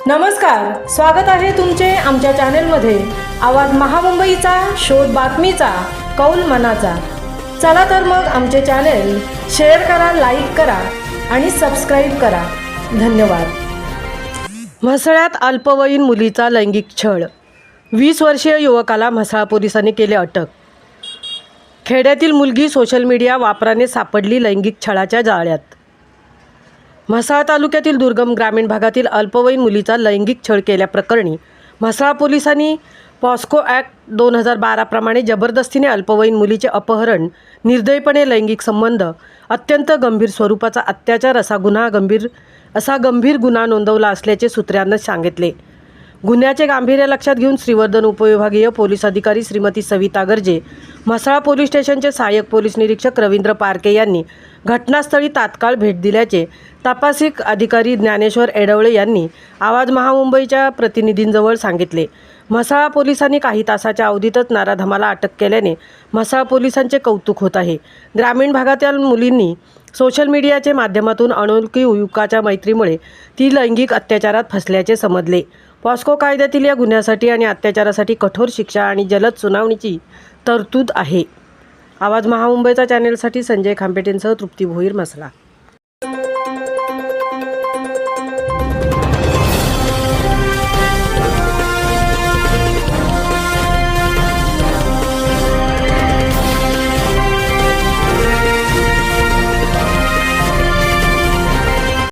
नमस्कार, स्वागत आहे तुमचे आमच्या चॅनेलमध्ये। आवाज महामुंबईचा, शोध बातमीचा, कौल मनाचा। चला तर मग आमचे चॅनेल शेअर करा, लाईक करा आणि सबस्क्राईब करा। धन्यवाद। म्हसळ्यात अल्पवयीन मुलीचा लैंगिक छळ, 20 वर्षीय युवकाला म्हसळा पोलिसांनी केले अटक। खेड्यातील मुलगी सोशल मीडिया वापराने सापडली लैंगिक छळाच्या जाळ्यात। म्हसळा तालुक्यातील दुर्गम ग्रामीण भागातील अल्पवयीन मुलीचा लैंगिक छळ केल्याप्रकरणी म्हसळा पोलिसांनी पॉस्को ॲक्ट 2012 प्रमाणे जबरदस्तीने अल्पवयीन मुलीचे अपहरण, निर्दयीपणे लैंगिक संबंध, अत्यंत गंभीर स्वरूपाचा अत्याचार असा गंभीर गुन्हा नोंदवला असल्याचे सूत्रांनी सांगितले। गुन्ह्याचे गांभीर्य लक्षात घेऊन श्रीवर्धन उपविभागीय पोलीस अधिकारी श्रीमती सविता गर्जे, म्हसळा पोलीस स्टेशनचे सहाय्यक पोलीस निरीक्षक रवींद्र पारके यांनी घटनास्थळी तात्काळ भेट दिल्याचे तपासिक अधिकारी ज्ञानेश्वर एडवळे यांनी आवाज महामुंबईच्या प्रतिनिधींजवळ सांगितले। म्हसळा पोलिसांनी काही तासाच्या अवधीतच नराधमाला अटक केल्याने म्हसळा पोलिसांचे कौतुक होत आहे। ग्रामीण भागातील मुलींनी सोशल मीडियाच्या माध्यमातून अनोळखी युवकाच्या मैत्रीमुळे ती लैंगिक अत्याचारात फसल्याचे समजले। पॉस्को कायद्यातील या गुन्ह्यासाठी आणि अत्याचारासाठी कठोर शिक्षा आणि जलद सुनावणीची तरतूद आहे। आवाज महामुंबईचा चॅनेलसाठी संजय खांपेटेंसह तृप्ती भोईर, म्हसळा।